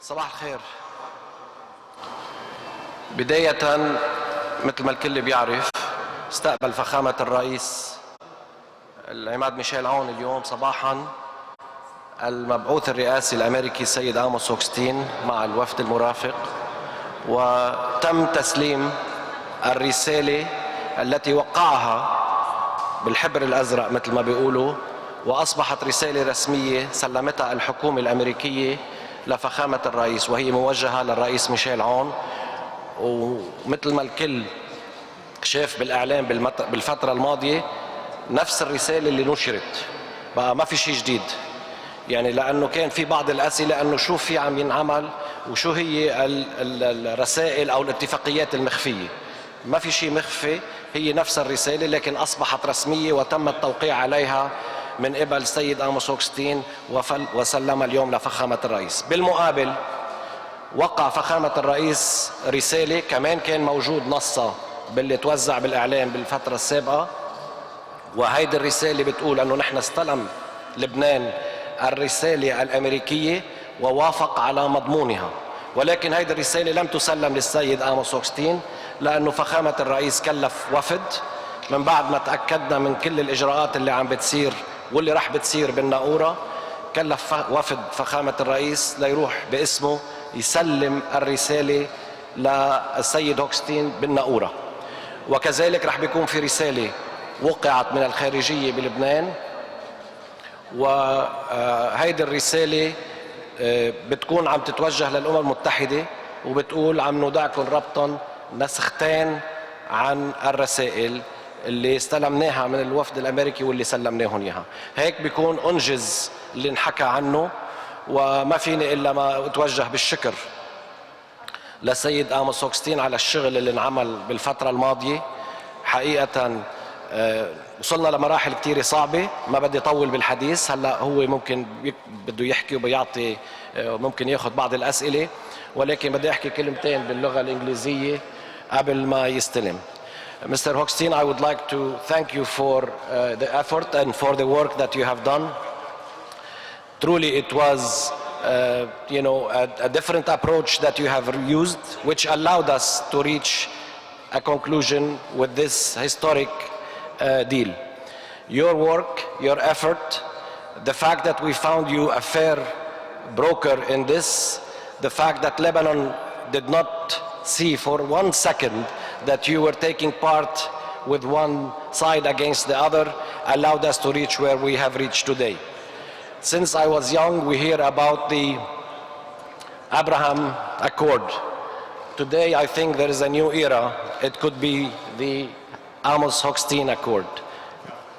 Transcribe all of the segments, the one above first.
صباح الخير. بداية مثل ما الكل بيعرف، استقبل فخامة الرئيس العماد ميشيل عون اليوم صباحا المبعوث الرئاسي الأمريكي السيد هوكستين مع الوفد المرافق، وتم تسليم الرسالة التي وقعها بالحبر الأزرق مثل ما بيقولوا، وأصبحت رسالة رسمية سلمتها الحكومة الأمريكية لفخامة الرئيس، وهي موجهة للرئيس ميشيل عون. ومثل ما الكل شاف بالإعلام بالفترة الماضية نفس الرسالة اللي نشرت، بقى ما في شيء جديد يعني، لأنه كان في بعض الأسئلة أنه شو في عم ينعمل وشو هي الرسائل أو الاتفاقيات المخفية. ما في شيء مخفي، هي نفس الرسالة لكن أصبحت رسمية وتم التوقيع عليها من قبل السيد هوكستين وسلمها اليوم لفخامة الرئيس. بالمقابل وقع فخامة الرئيس رسالة كمان كان موجود نصها باللي توزع بالإعلام بالفترة السابقة، وهيدي الرسالة بتقول أنه نحن استلم لبنان الرسالة الأمريكية ووافق على مضمونها، ولكن هيدي الرسالة لم تسلم للسيد هوكستين لأنه فخامة الرئيس كلف وفد من بعد ما تأكدنا من كل الإجراءات اللي عم بتصير واللي رح بتصير بالناقورة. كلف وفد فخامة الرئيس ليروح باسمه يسلم الرسالة للسيد هوكستين بالناقورة، وكذلك رح بيكون في رسالة وقعت من الخارجية بلبنان، وهيدي الرسالة بتكون عم تتوجه للأمم المتحدة وبتقول عم نودعكم ربطا نسختين عن الرسائل اللي استلمناها من الوفد الأمريكي واللي سلمناهم إياها. هيك بيكون أنجز اللي انحكى عنه، وما فيني إلا ما أتوجه بالشكر للسيد هوكستين على الشغل اللي انعمل بالفترة الماضية. حقيقة وصلنا لمراحل كتير صعبة، ما بدي طول بالحديث. هلأ هو ممكن بده يحكي وبيعطي ممكن ياخذ بعض الأسئلة، ولكن بدي أحكي كلمتين باللغة الإنجليزية قبل ما يستلم. Mr. Hochstein, I would like to thank you for the effort and for the work that you have done. Truly it was a different approach that you have used, which allowed us to reach a conclusion with this historic deal. Your work, your effort, the fact that we found you a fair broker in this, the fact that Lebanon did not see for 1 second that you were taking part with one side against the other, allowed us to reach where we have reached today. Since I was young, we hear about the Abraham Accord. Today, I think there is a new era. It could be the Hochstein Accord.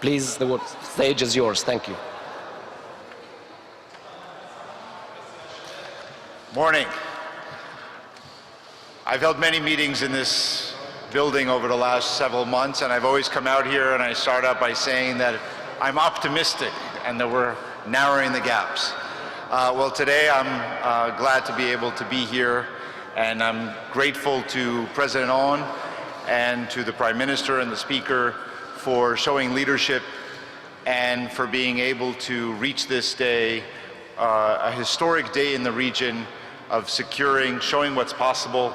Please, the stage is yours. Thank you. Morning. I've held many meetings in this building over the last several months, and I've always come out here and I start out by saying that I'm optimistic and that we're narrowing the gaps. Well, today I'm glad to be able to be here, and I'm grateful to President Owen and to the Prime Minister and the Speaker for showing leadership and for being able to reach this day, a historic day in the region of securing, showing what's possible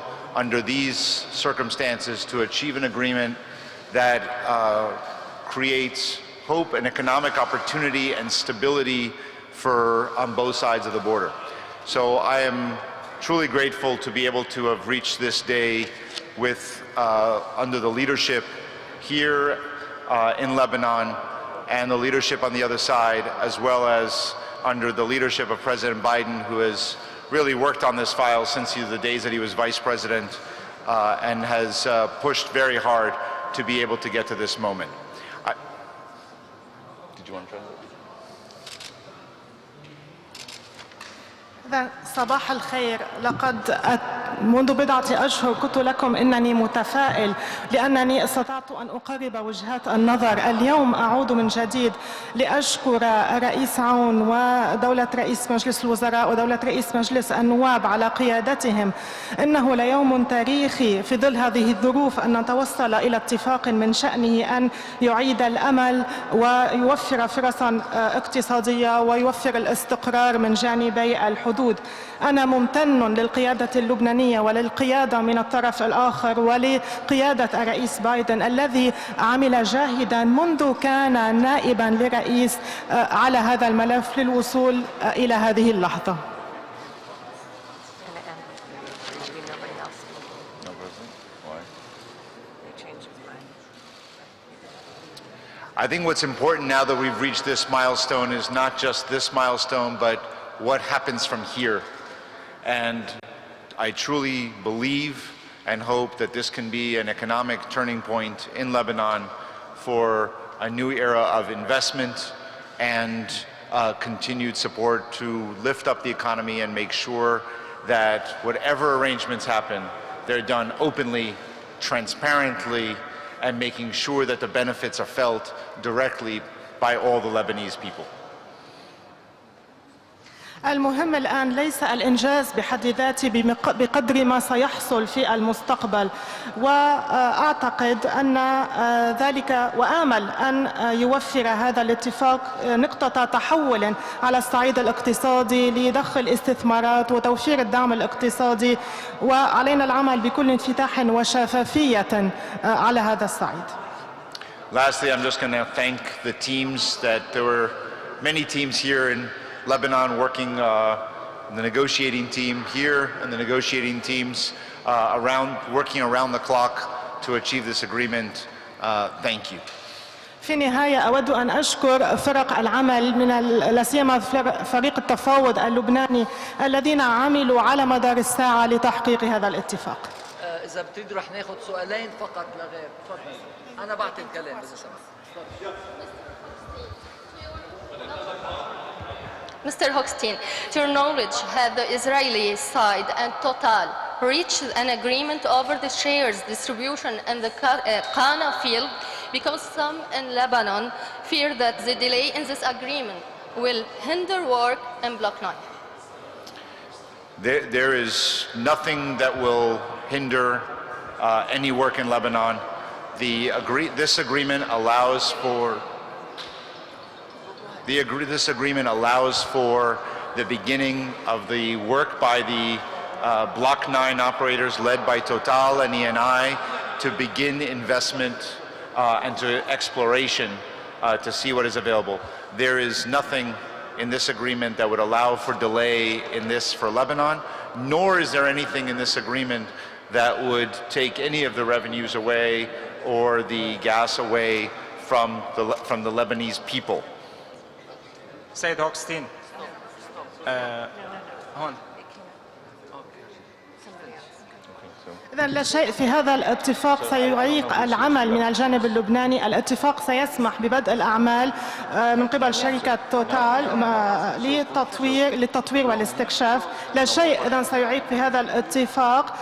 under these circumstances to achieve an agreement that creates hope and economic opportunity and stability on both sides of the border. So I am truly grateful to be able to have reached this day with under the leadership here in Lebanon and the leadership on the other side, as well as under the leadership of President Biden, who has really worked on this file since the days that he was vice president and has pushed very hard to be able to get to this moment. Did you want to try that? صباح الخير. لقد منذ بضعة أشهر قلت لكم إنني متفائل لأنني استطعت أن أقرب وجهات النظر. اليوم أعود من جديد لأشكر الرئيس عون ودولة رئيس مجلس الوزراء ودولة رئيس مجلس النواب على قيادتهم. إنه ليوم تاريخي في ظل هذه الظروف أن نتوصل إلى اتفاق من شأنه أن يعيد الأمل ويوفر فرصا اقتصادية ويوفر الاستقرار من جانبي الحدود. أنا ممتن للقيادة اللبنانية وللقيادة من الطرف الآخر ولقيادة الرئيس بايدن الذي عمل جاهدا منذ كان نائبا لرئيس على هذا الملف للوصول إلى هذه اللحظة. I think what's important now that we've reached this milestone is not just this milestone, but what happens from here. And I truly believe and hope that this can be an economic turning point in Lebanon for a new era of investment and continued support to lift up the economy and make sure that whatever arrangements happen, they're done openly, transparently, and making sure that the benefits are felt directly by all the Lebanese people. المهم الآن ليس الإنجاز بحد ذاته بقدر ما سيحصل في المستقبل، وأعتقد أن ذلك وآمل أن يوفر هذا الاتفاق نقطة تحول على الصعيد الاقتصادي لدخل استثمارات وتوفير الدعم الاقتصادي، وعلينا العمل بكل انفتاح وشفافية على هذا الصعيد. Lastly, I'm just going to thank the teams that there were many teams here in Lebanon working, the negotiating team here and the negotiating teams working around the clock to achieve this agreement. Thank you. في النهاية أود أن أشكر فرق العمل من لا سيما فريق التفاوض اللبناني الذين عملوا على مدار الساعة لتحقيق هذا الاتفاق. إذا بتريدوا رح ناخذ سؤالين فقط لغير. تفضل. أنا بعطي الكلام إذا سمحت. Mr. Hookstein, to your knowledge, have the Israeli side and Total reached an agreement over the shares distribution in the Qana field? Because some in Lebanon fear that the delay in this agreement will hinder work in Block 9. There is nothing that will hinder any work in Lebanon. This agreement allows for this agreement allows for the beginning of the work by the Block 9 operators led by Total and ENI to begin investment and to exploration to see what is available. There is nothing in this agreement that would allow for delay in this for Lebanon, nor is there anything in this agreement that would take any of the revenues away or the gas away from the Lebanese people. سيد هوكستين هون. إذن لا شيء في هذا الاتفاق سيعيق العمل من الجانب اللبناني. الاتفاق سيسمح ببدء الأعمال من قبل شركة توتال للتطوير والاستكشاف. لا شيء إذن سيعيق في هذا الاتفاق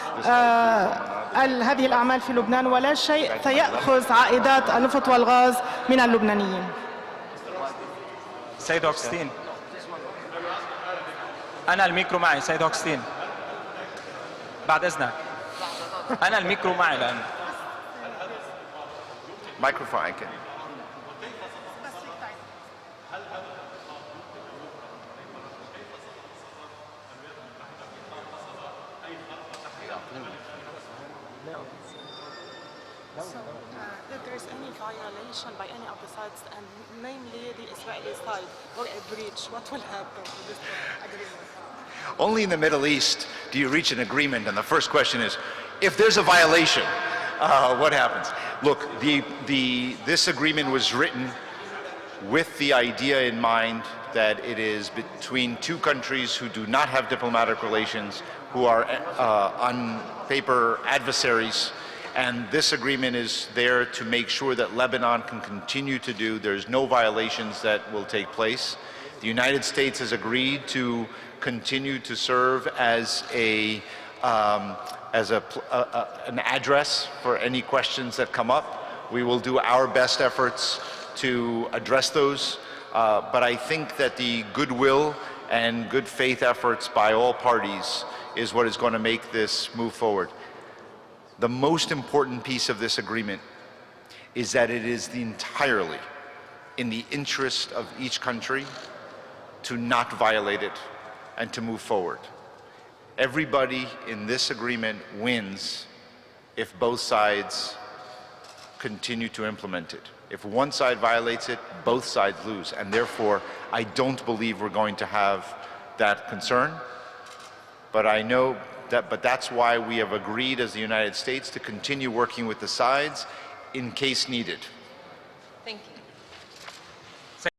هذه الأعمال في لبنان، ولا شيء سيأخذ عائدات النفط والغاز من اللبنانيين. سيد هوكستين، أنا الميكرو معي. سيد هوكستين بعد إذنك، أنا الميكرو معي الآن. Microphone. If there is any violation by any of the sides, and namely the Israeli side, or a breach, what will happen to this agreement? Only in the Middle East do you reach an agreement, and the first question is, if there's a violation, what happens? Look, this agreement was written with the idea in mind that it is between two countries who do not have diplomatic relations, who are on paper adversaries, and this agreement is there to make sure that Lebanon can continue to do, there's no violations that will take place. The United States has agreed to continue to serve as a as an address for any questions that come up. We will do our best efforts to address those, but I think that the goodwill and good faith efforts by all parties is what is going to make this move forward. The most important piece of this agreement is that it is entirely in the interest of each country to not violate it and to move forward. Everybody in this agreement wins if both sides continue to implement it. If one side violates it, both sides lose, and therefore I don't believe we're going to have that concern. But I know that, but that's why we have agreed as the United States to continue working with the sides in case needed. Thank you.